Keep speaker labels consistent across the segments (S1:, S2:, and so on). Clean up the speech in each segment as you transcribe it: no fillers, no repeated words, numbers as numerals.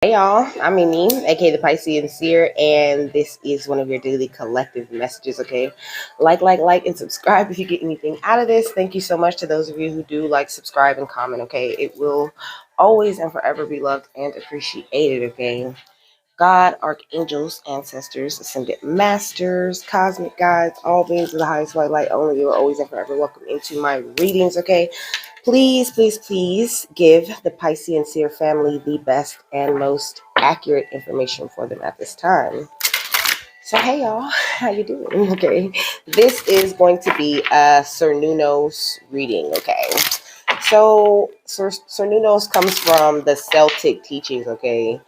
S1: Hey y'all, I'm Mimi, aka the Piscean Seer, and this is one of your daily collective messages. Okay, and subscribe if you get anything out of this. Thank you so much to those of you who do like, subscribe, and comment. Okay, it will always and forever be loved and appreciated. Okay, God, archangels, ancestors, ascended masters, cosmic guides, all beings of the highest white light, only you are always and forever welcome into my readings. Okay, please, please, please give the Piscean Seer family the best and most accurate information for them at this time. So, hey y'all, how you doing? Okay, this is going to be a Cernunnos reading. Okay, so Cernunnos comes from the Celtic teachings. Okay,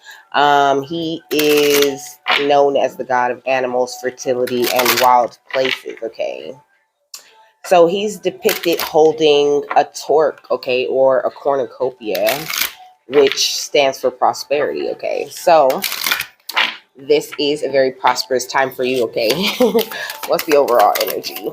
S1: he is known as the god of animals, fertility, and wild places. Okay, so he's depicted holding a torque, okay, or a cornucopia, which stands for prosperity, okay. So this is a very prosperous time for you, okay. What's the overall energy?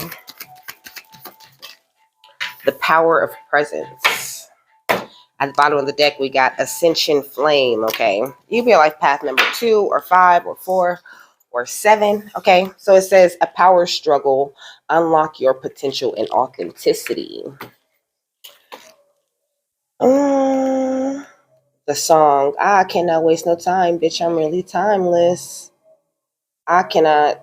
S1: The power of presence. At the bottom of the deck, we got Ascension Flame, okay. You be on life path number 2 or 5 or 4 or 7, okay. So it says a power struggle, unlock your potential and authenticity. The song, I cannot waste no time, bitch. I'm really timeless. I cannot.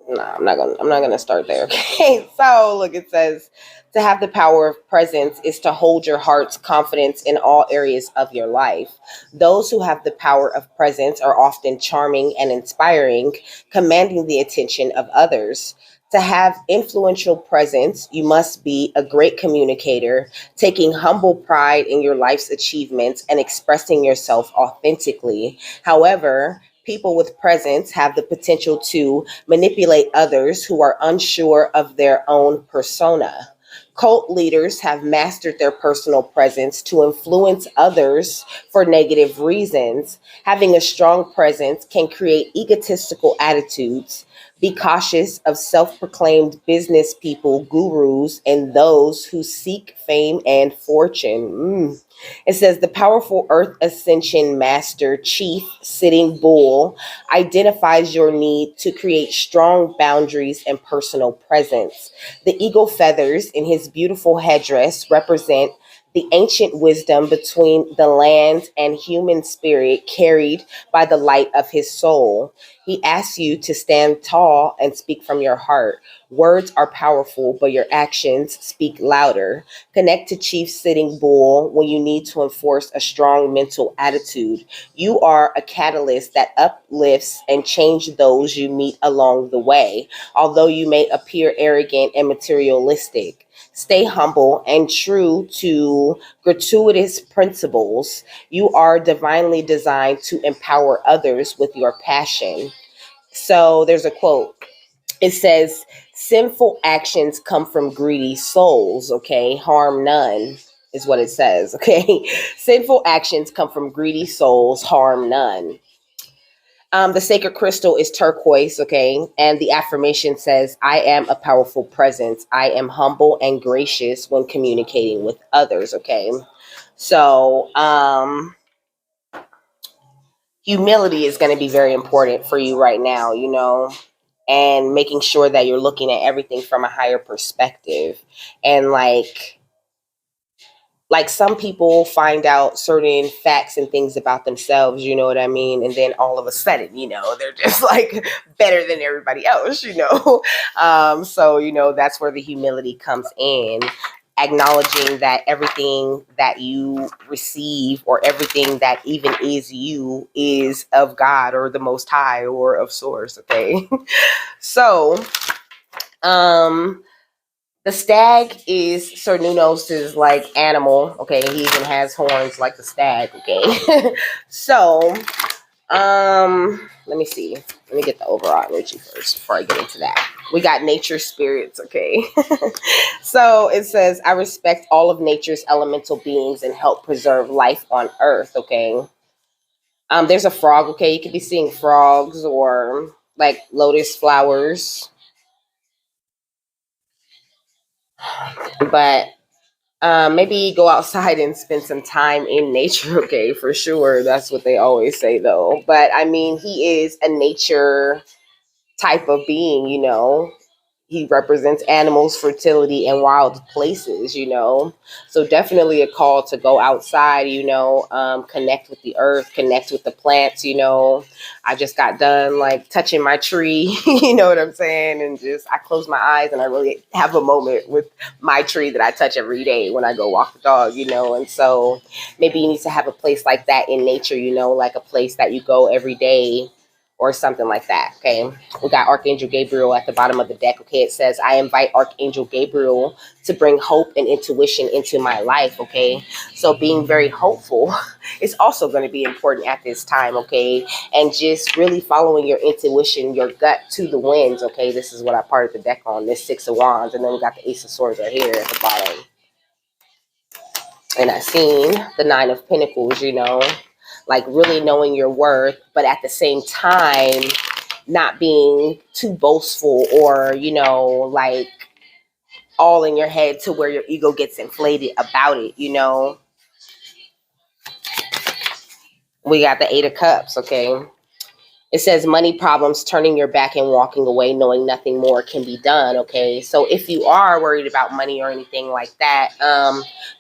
S1: No, I'm not gonna start there. Okay. So look, it says to have the power of presence is to hold your heart's confidence in all areas of your life. Those who have the power of presence are often charming and inspiring, commanding the attention of others. To have influential presence, you must be a great communicator, taking humble pride in your life's achievements and expressing yourself authentically. However, people with presence have the potential to manipulate others who are unsure of their own persona. Cult leaders have mastered their personal presence to influence others for negative reasons. Having a strong presence can create egotistical attitudes. Be cautious of self proclaimed business people, gurus, and those who seek fame and fortune. It says the powerful Earth Ascension Master Chief Sitting Bull identifies your need to create strong boundaries and personal presence. The eagle feathers in his beautiful headdress represent the ancient wisdom between the land and human spirit carried by the light of his soul. He asks you to stand tall and speak from your heart. Words are powerful, but your actions speak louder. Connect to Chief Sitting Bull when you need to enforce a strong mental attitude. You are a catalyst that uplifts and changes those you meet along the way. Although you may appear arrogant and materialistic, stay humble and true to gratuitous principles. You are divinely designed to empower others with your passion. So there's a quote. It says, sinful actions come from greedy souls, okay? Harm none is what it says, okay? Sinful actions come from greedy souls, harm none. The sacred crystal is turquoise, okay? And the affirmation says, I am a powerful presence. I am humble and gracious when communicating with others, okay? So, humility is going to be very important for you right now, you know, and making sure that you're looking at everything from a higher perspective. And like some people find out certain facts and things about themselves, you know what I mean? And then all of a sudden, you know, they're just like better than everybody else, you know? So, you know, that's where the humility comes in. Acknowledging that everything that you receive or everything that even is you is of God or the Most High or of Source, okay? So, the stag is Cernunnos' like animal. Okay, he even has horns like the stag. Okay, so let me see. Let me get the overall energy first before I get into that. We got nature spirits. Okay, so it says, "I respect all of nature's elemental beings and help preserve life on Earth." Okay, there's a frog. Okay, you could be seeing frogs or like lotus flowers, but Maybe go outside and spend some time in nature. Okay, for sure. That's what they always say, though. But I mean, he is a nature type of being, you know. He represents animals, fertility, and wild places, you know. So definitely a call to go outside, you know, connect with the earth, connect with the plants, you know. I just got done like touching my tree, you know what I'm saying? And just I close my eyes and I really have a moment with my tree that I touch every day when I go walk the dog, you know. And so maybe you need to have a place like that in nature, you know, like a place that you go every day or something like that. Okay. We got Archangel Gabriel at the bottom of the deck. Okay. It says, I invite Archangel Gabriel to bring hope and intuition into my life. Okay. So being very hopeful is also going to be important at this time. Okay. And just really following your intuition, your gut to the winds. Okay. This is what I parted the deck on, this Six of Wands. And then we got the Ace of Swords right here at the bottom. And I seen the Nine of Pentacles, you know, like really knowing your worth, but at the same time, not being too boastful or, you know, like all in your head to where your ego gets inflated about it, you know. We got the Eight of Cups, okay? It says money problems, turning your back and walking away, knowing nothing more can be done. Okay. So if you are worried about money or anything like that,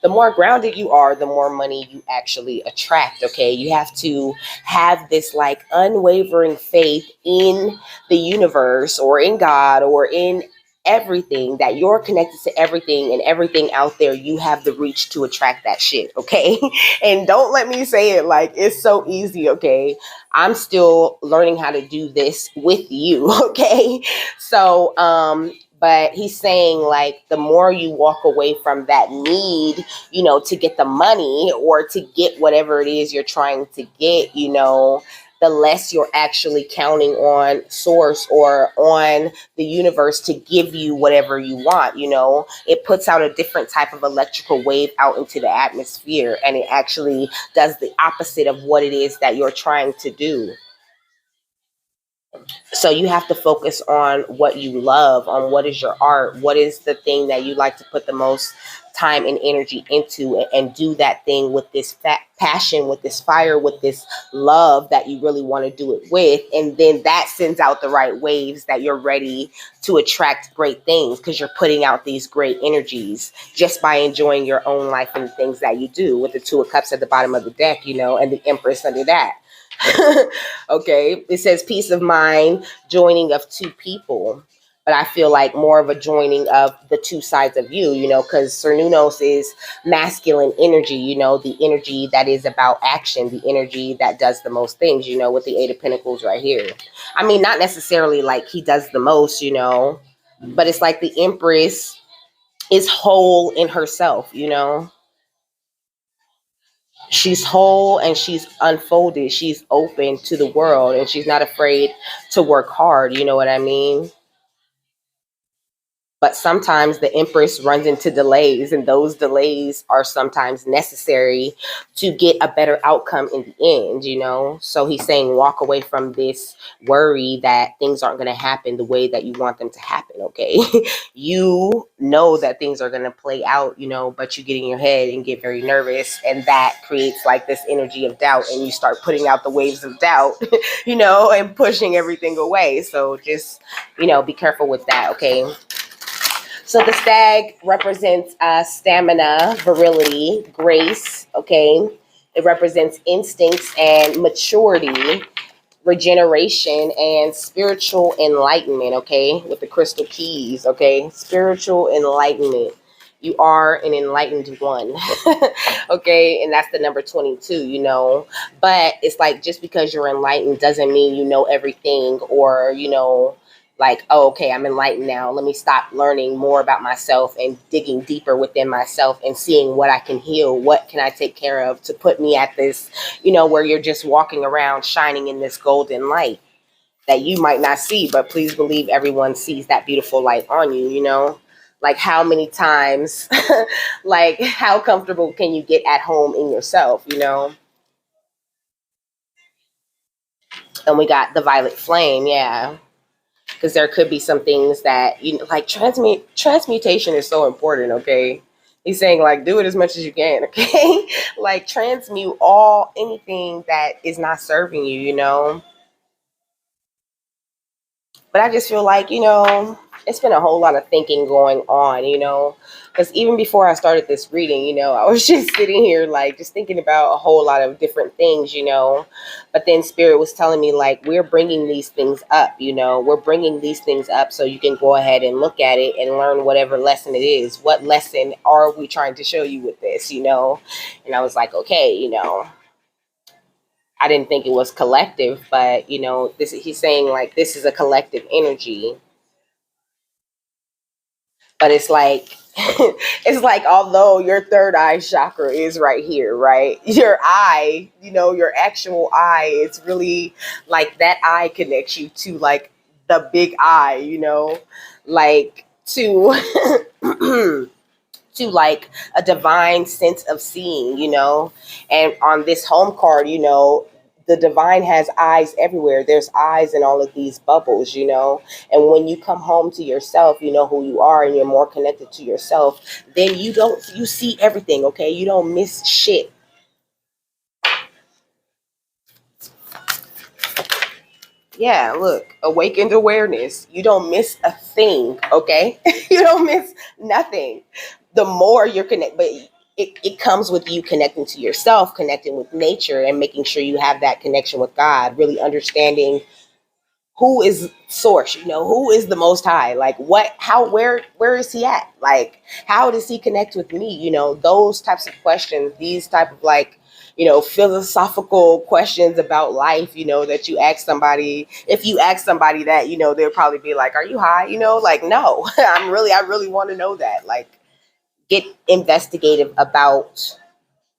S1: the more grounded you are, the more money you actually attract. Okay. You have to have this like unwavering faith in the universe or in God or in everything, that you're connected to everything, and everything out there, you have the reach to attract that shit. Okay. And don't let me say it like it's so easy. Okay. I'm still learning how to do this with you. Okay. So, but he's saying like the more you walk away from that need, you know, to get the money or to get whatever it is you're trying to get, you know, the less you're actually counting on source or on the universe to give you whatever you want. You know, it puts out a different type of electrical wave out into the atmosphere, and it actually does the opposite of what it is that you're trying to do. So you have to focus on what you love, on what is your art, what is the thing that you like to put the most time and energy into, and do that thing with this passion, with this fire, with this love that you really want to do it with. And then that sends out the right waves that you're ready to attract great things, because you're putting out these great energies just by enjoying your own life and the things that you do, with the Two of Cups at the bottom of the deck, you know, and the Empress under that. Okay, it says peace of mind, joining of two people, but I feel like more of a joining of the two sides of you, you know, because Cernunnos is masculine energy, you know, the energy that is about action, the energy that does the most things, you know, with the Eight of Pentacles right here. I mean, not necessarily like he does the most, you know, but it's like the Empress is whole in herself, you know. She's whole and she's unfolded. She's open to the world and she's not afraid to work hard. You know what I mean? But sometimes the Empress runs into delays, and those delays are sometimes necessary to get a better outcome in the end, you know. So he's saying walk away from this worry that things aren't going to happen the way that you want them to happen. Okay. You know that things are going to play out, you know, but you get in your head and get very nervous, and that creates like this energy of doubt, and you start putting out the waves of doubt, you know, and pushing everything away. So just, you know, be careful with that. Okay. So the stag represents stamina, virility, grace. Okay. It represents instincts and maturity, regeneration, and spiritual enlightenment. Okay. With the crystal keys. Okay. Spiritual enlightenment. You are an enlightened one. Okay. And that's the number 22, you know. But it's like, just because you're enlightened doesn't mean you know everything, or, you know, like, oh, okay, I'm enlightened now. Let me stop learning more about myself and digging deeper within myself and seeing what I can heal. What can I take care of to put me at this, you know, where you're just walking around shining in this golden light that you might not see, but please believe everyone sees that beautiful light on you, you know? Like, how many times, like, how comfortable can you get at home in yourself, you know? And we got the violet flame, yeah. Because there could be some things that, you know, like transmutation is so important. Okay. He's saying like do it as much as you can, okay? Like transmute all anything that is not serving you, But I just feel like, it's been a whole lot of thinking going on, because even before I started this reading, I was just sitting here, like, just thinking about a whole lot of different things, But then Spirit was telling me, like, we're bringing these things up, We're bringing these things up so you can go ahead and look at it and learn whatever lesson it is. What lesson are we trying to show you with this, And I was like, okay, I didn't think it was collective, but this he's saying like this is a collective energy, but it's like it's like although your third eye chakra is right here, right? Your eye, your actual eye, it's really like that eye connects you to like the big eye, like to to like a divine sense of seeing, And on this home card, the divine has eyes everywhere. There's eyes in all of these bubbles, And when you come home to yourself, you know who you are and you're more connected to yourself, then you see everything, okay? You don't miss shit. Yeah, look, awakened awareness. You don't miss a thing, okay? You don't miss nothing. The more you're connected, but it comes with you connecting to yourself, connecting with nature, and making sure you have that connection with God, really understanding who is source, who is the most high, like what, how, where is he at, like how does he connect with me, those types of questions, these type of like philosophical questions about life, that you ask somebody. If you ask somebody that, they'll probably be like, are you high, like no. I really want to know that, like get investigative about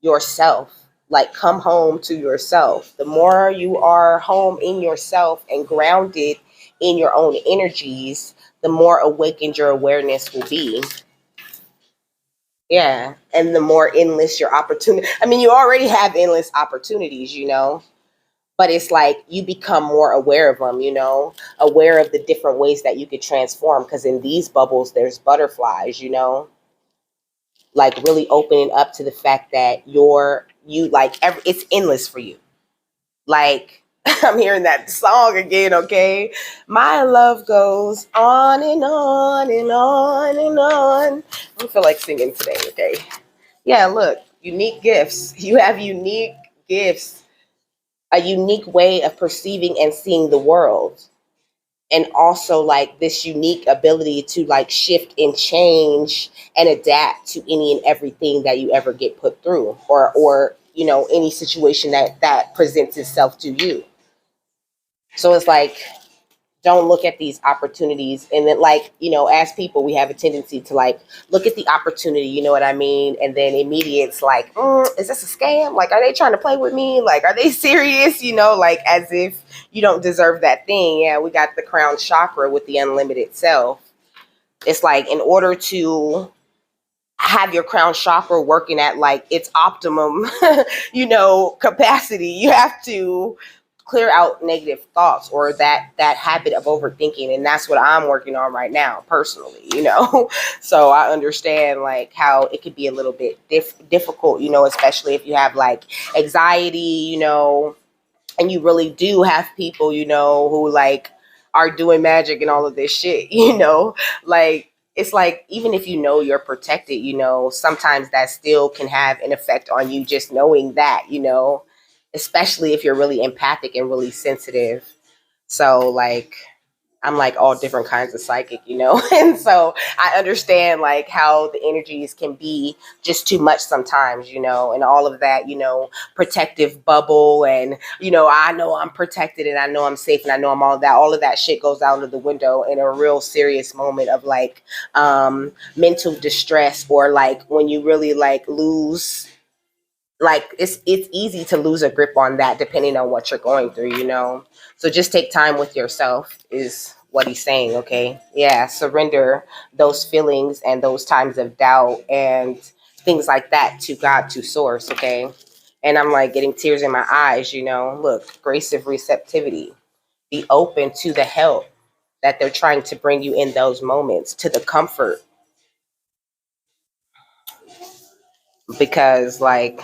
S1: yourself. Like come home to yourself. The more you are home in yourself and grounded in your own energies, the more awakened your awareness will be. Yeah, and the more endless your opportunity. I mean, you already have endless opportunities, but it's like you become more aware of them, aware of the different ways that you could transform, because in these bubbles there's butterflies, like really opening up to the fact that you like it's endless for you. Like I'm hearing that song again, okay? My love goes on and on and on and on. I don't feel like singing today, okay? Yeah, look, unique gifts. You have unique gifts, a unique way of perceiving and seeing the world. And also like this unique ability to like shift and change and adapt to any and everything that you ever get put through, or any situation that presents itself to you. So it's like, don't look at these opportunities and then like, as people, we have a tendency to like look at the opportunity, you know what I mean? And then immediately it's like, is this a scam? Like, are they trying to play with me? Like, are they serious? Like as if you don't deserve that thing. Yeah, we got the crown chakra with the unlimited self. It's like in order to have your crown chakra working at like its optimum, capacity, you have to clear out negative thoughts or that habit of overthinking, and that's what I'm working on right now personally, So I understand like how it could be a little bit difficult, especially if you have like anxiety, and you really do have people, who like are doing magic and all of this shit, like it's like even if you're protected, sometimes that still can have an effect on you just knowing that, especially if you're really empathic and really sensitive. So like I'm like all different kinds of psychic, and so I understand like how the energies can be just too much sometimes, and all of that, protective bubble, and I know I'm protected and I know I'm safe and I know I'm all of that shit goes out of the window in a real serious moment of like mental distress, or like when you really like lose, like it's easy to lose a grip on that depending on what you're going through, so just take time with yourself is what he's saying, okay? Yeah, surrender those feelings and those times of doubt and things like that to God, to source, okay? And I'm like getting tears in my eyes, look, grace of receptivity. Be open to the help that they're trying to bring you in those moments, to the comfort. because like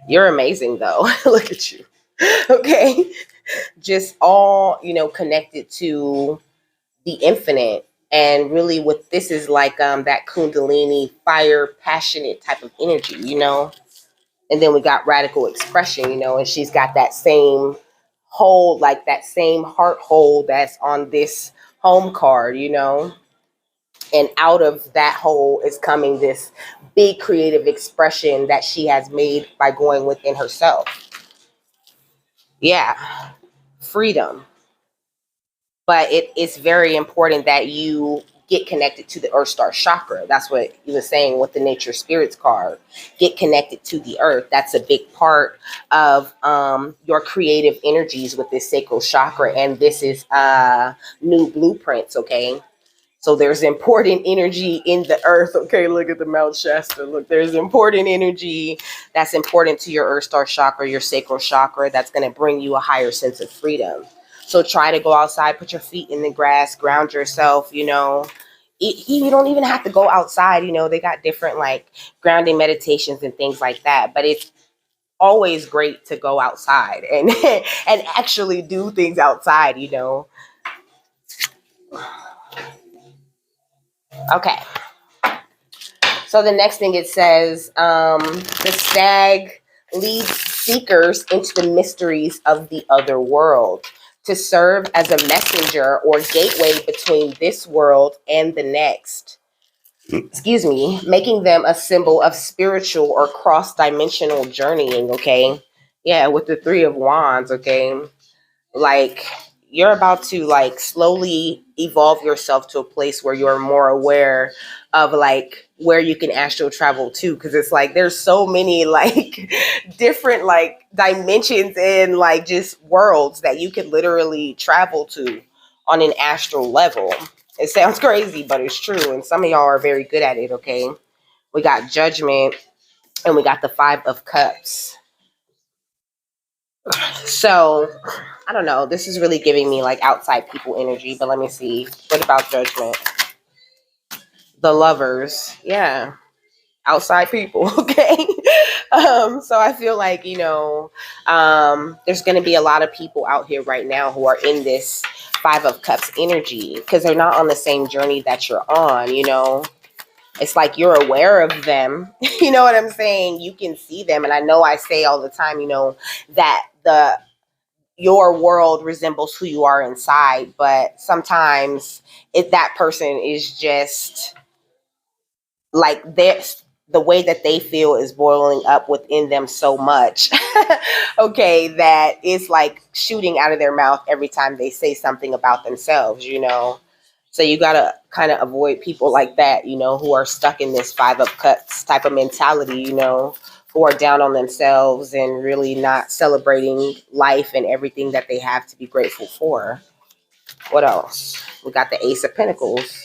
S1: you're amazing though. Look at you. Okay. Just all, connected to the infinite. And really what this is like that kundalini fire passionate type of energy, and then we got radical expression, and she's got that same hold, like that same heart hold that's on this home card, and out of that hole is coming this big creative expression that she has made by going within herself. Yeah, freedom. But it's very important that you get connected to the earth star chakra. That's what you were saying with the nature spirits card. Get connected to the earth. That's a big part of your creative energies with this sacral chakra. And this is new blueprints, okay? So there's important energy in the earth. Okay, look at the Mount Shasta. Look, there's important energy that's important to your earth star chakra, your sacral chakra, that's going to bring you a higher sense of freedom. So try to go outside, put your feet in the grass, ground yourself, You don't even have to go outside, they got different like grounding meditations and things like that. But it's always great to go outside and and actually do things outside. Okay. So the next thing it says, the stag leads seekers into the mysteries of the other world to serve as a messenger or gateway between this world and the next. Excuse me, making them a symbol of spiritual or cross-dimensional journeying, okay? Yeah, with the Three of Wands, okay? Like you're about to like slowly evolve yourself to a place where you're more aware of like where you can astral travel to, because it's like there's so many like different like dimensions and like just worlds that you could literally travel to on an astral level. It sounds crazy, but it's true, and some of y'all are very good at it. Okay, we got Judgment and we got the Five of Cups. So I don't know. This is really giving me like outside people energy, but let me see. What about Judgment? The Lovers. Yeah. Outside people. Okay. So I feel like, there's going to be a lot of people out here right now who are in this Five of Cups energy because they're not on the same journey that you're on. It's like you're aware of them. You know what I'm saying? You can see them. And I know I say all the time, that your world resembles who you are inside, but sometimes if that person is just like this, the way that they feel is boiling up within them so much okay, that it's like shooting out of their mouth every time they say something about themselves. So you got to kind of avoid people like that, who are stuck in this Five of Cups type of mentality, who are down on themselves and really not celebrating life and everything that they have to be grateful for. What else? We got the Ace of Pentacles.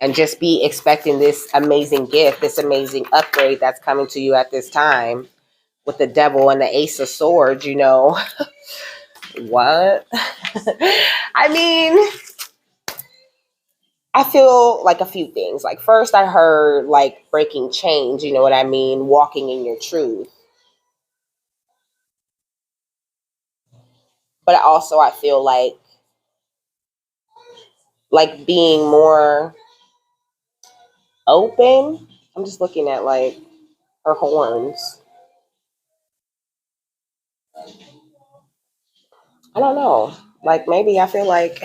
S1: And just be expecting this amazing gift, this amazing upgrade that's coming to you at this time with the Devil and the Ace of Swords. What? I mean, I feel like a few things. Like first I heard like breaking chains, you know what I mean? Walking in your truth. But also I feel like being more open. I'm just looking at like her horns. I don't know. Like maybe I feel like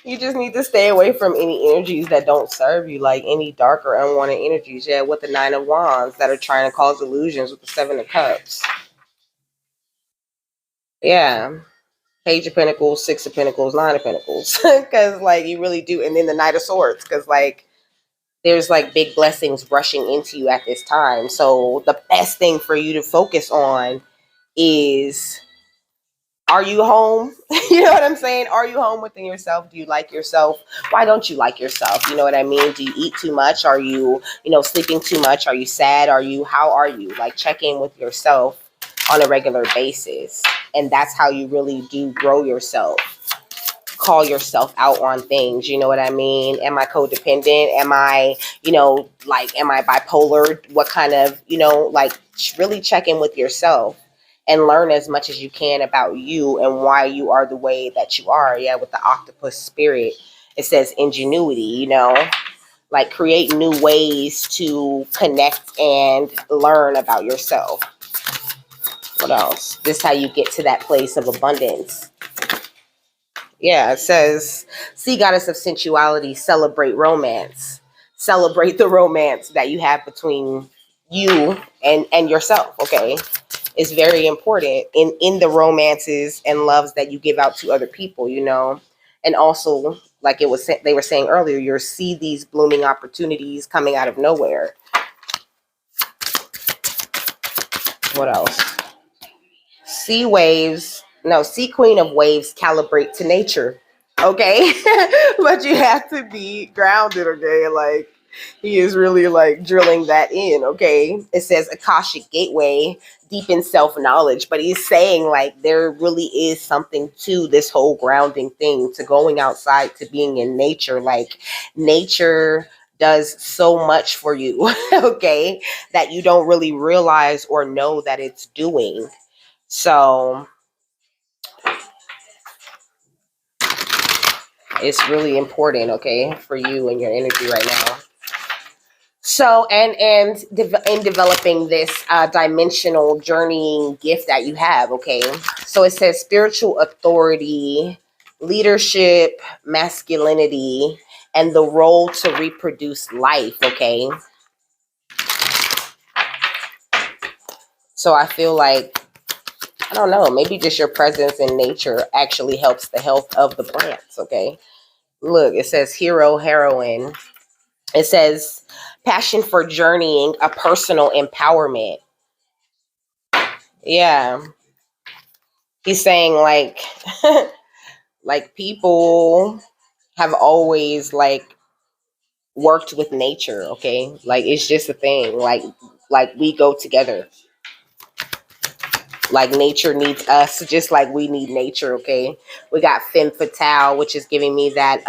S1: you just need to stay away from any energies that don't serve you, like any dark or unwanted energies. Yeah, with the Nine of Wands that are trying to cause illusions with the Seven of Cups. Yeah. Page of Pentacles, Six of Pentacles, Nine of Pentacles. Because like you really do. And then the Knight of Swords. Because like there's like big blessings rushing into you at this time. So the best thing for you to focus on is, are you home? You know what I'm saying? Are you home within yourself? Do you like yourself? Why don't you like yourself? You know what I mean? Do you eat too much? Are you, sleeping too much? Are you sad? How are you? Like check in with yourself on a regular basis. And that's how you really do grow yourself. call yourself out on things. You know what I mean? Am I codependent? Am I, like, am I bipolar? What kind of, like, really check in with yourself and learn as much as you can about you and why you are the way that you are. Yeah, with the octopus spirit, it says ingenuity, like create new ways to connect and learn about yourself. What else? This is how you get to that place of abundance. Yeah, it says, sea goddess of sensuality, celebrate romance. Celebrate the romance that you have between you and yourself, okay? It's very important in the romances and loves that you give out to other people, And also, like they were saying earlier, you'll see these blooming opportunities coming out of nowhere. What else? Sea waves, no, sea queen of waves, calibrate to nature. Okay. But you have to be grounded, okay? Like, he is really like drilling that in, okay? It says Akashic Gateway, deep in self-knowledge, but he's saying like there really is something to this whole grounding thing, to going outside, to being in nature. Like, nature does so much for you, okay, that you don't really realize or know that it's doing. So it's really important, okay, for you and your energy right now. So, in developing this dimensional journeying gift that you have, okay. So it says spiritual authority, leadership, masculinity, and the role to reproduce life, okay. So I feel like, I don't know, maybe just your presence in nature actually helps the health of the plants, okay. Look, it says hero, heroine. It says passion for journeying, a personal empowerment. Yeah. He's saying like like people have always like worked with nature, okay? Like it's just a thing. Like we go together. Like nature needs us just like we need nature, okay? We got femme fatale, which is giving me that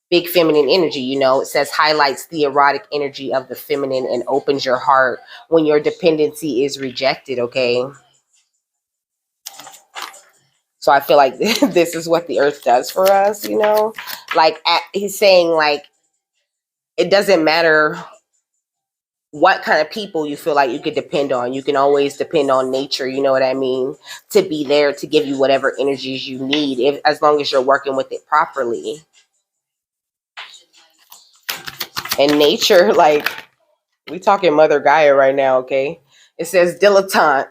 S1: big feminine energy. It says highlights the erotic energy of the feminine and opens your heart when your dependency is rejected, okay? So I feel like this is what the earth does for us, like he's saying like it doesn't matter what kind of people you feel like you could depend on. You can always depend on nature, you know what I mean, to be there to give you whatever energies you need, if as long as you're working with it properly. And nature, like, we talking Mother Gaia right now, okay? It says dilettante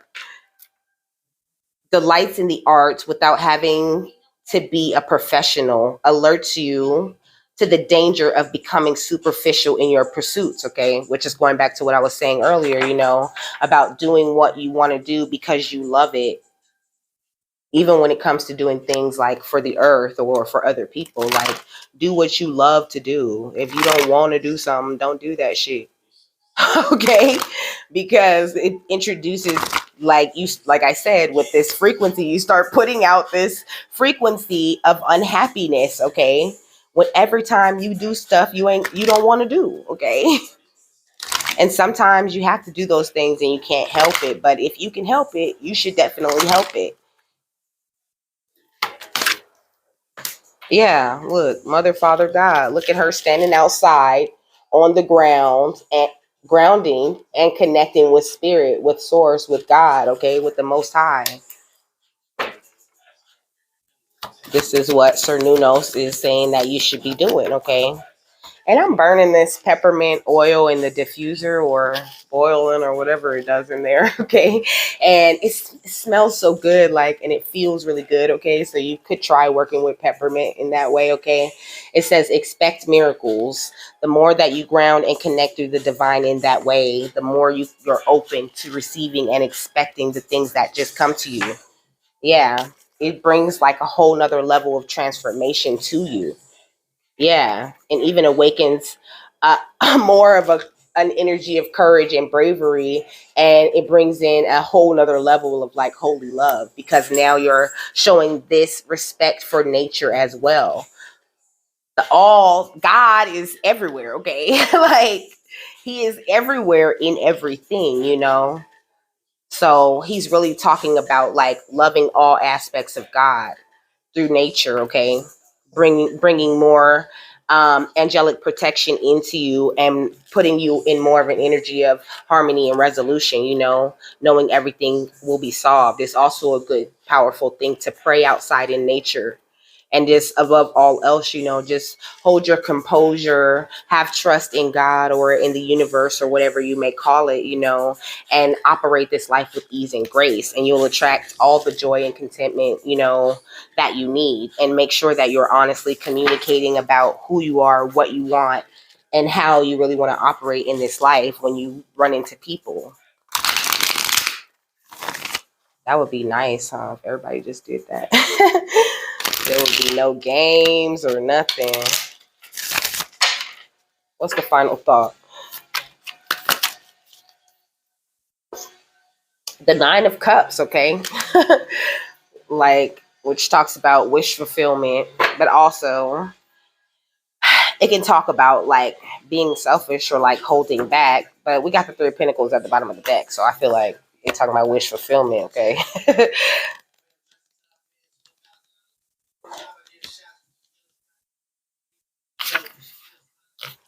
S1: delights in the arts without having to be a professional, alerts you to the danger of becoming superficial in your pursuits, okay? Which is going back to what I was saying earlier, about doing what you want to do because you love it. Even when it comes to doing things like for the earth or for other people, like do what you love to do. If you don't want to do something, don't do that shit. Okay, because it introduces, like I said, with this frequency, you start putting out this frequency of unhappiness, okay, when every time you do stuff you don't want to do, okay. And sometimes you have to do those things and you can't help it, but if you can help it, you should definitely help it. Yeah, look, Mother, Father, God. Look at her standing outside on the ground and grounding and connecting with spirit, with source, with God, okay, with the Most High. This is what Cernunnos is saying that you should be doing, okay? And I'm burning this peppermint oil in the diffuser or boiling or whatever it does in there, okay? And it smells so good, like, and it feels really good, okay? So you could try working with peppermint in that way, okay? It says expect miracles. The more that you ground and connect through the divine in that way, the more you're open to receiving and expecting the things that just come to you. Yeah, it brings like a whole nother level of transformation to you. Yeah, and even awakens uh, more of a an energy of courage and bravery, and it brings in a whole nother level of like holy love, because now you're showing this respect for nature as well. The all God is everywhere, okay? Like he is everywhere in everything, you know. So he's really talking about like loving all aspects of God through nature, okay? Bringing more angelic protection into you and putting you in more of an energy of harmony and resolution, you know, knowing everything will be solved. It's also a good, powerful thing to pray outside in nature. And just above all else, you know, just hold your composure, have trust in God or in the universe or whatever you may call it, you know, and operate this life with ease and grace. And you'll attract all the joy and contentment, you know, that you need. And make sure that you're honestly communicating about who you are, what you want, and how you really want to operate in this life when you run into people. That would be nice, huh? If everybody just did that. There would be no games or nothing. What's the final thought? The Nine of Cups, okay? Like, which talks about wish fulfillment, but also it can talk about like being selfish or like holding back. But we got the Three of Pentacles at the bottom of the deck, so I feel like it's talking about wish fulfillment, okay?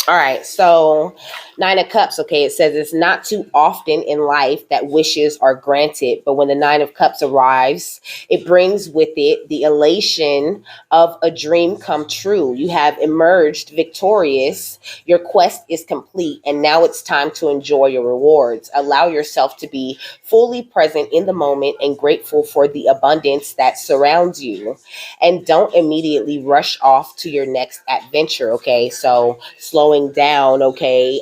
S1: All right, so Nine of Cups, okay, it says it's not too often in life that wishes are granted, but when the Nine of Cups arrives, it brings with it the elation of a dream come true. You have emerged victorious, your quest is complete, and now it's time to enjoy your rewards. Allow yourself to be fully present in the moment and grateful for the abundance that surrounds you, and don't immediately rush off to your next adventure, okay? So slowing down, okay?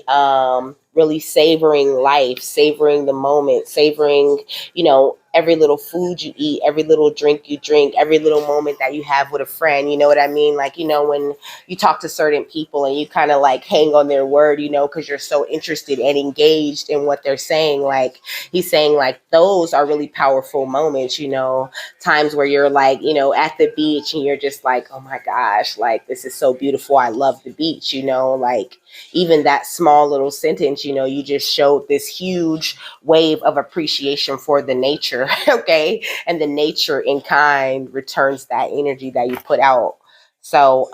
S1: Really savoring life, savoring the moment, savoring, you know, every little food you eat, every little drink you drink, every little moment that you have with a friend. You know what I mean? Like, you know, when you talk to certain people and you kind of like hang on their word, you know, because you're so interested and engaged in what they're saying. Like he's saying, like, those are really powerful moments, you know, times where you're like, you know, at the beach and you're just like, oh my gosh, like this is so beautiful. I love the beach, you know, like even that small little sentence, you know, you just showed this huge wave of appreciation for the nature, okay? And the nature in kind returns that energy that you put out. So,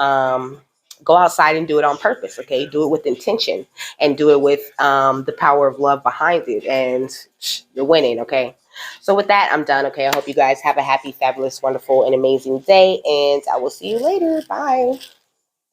S1: go outside and do it on purpose, okay? Do it with intention and do it with the power of love behind it, and you're winning, okay? So with that, I'm done, okay? I hope you guys have a happy, fabulous, wonderful, and amazing day, and I will see you later. Bye.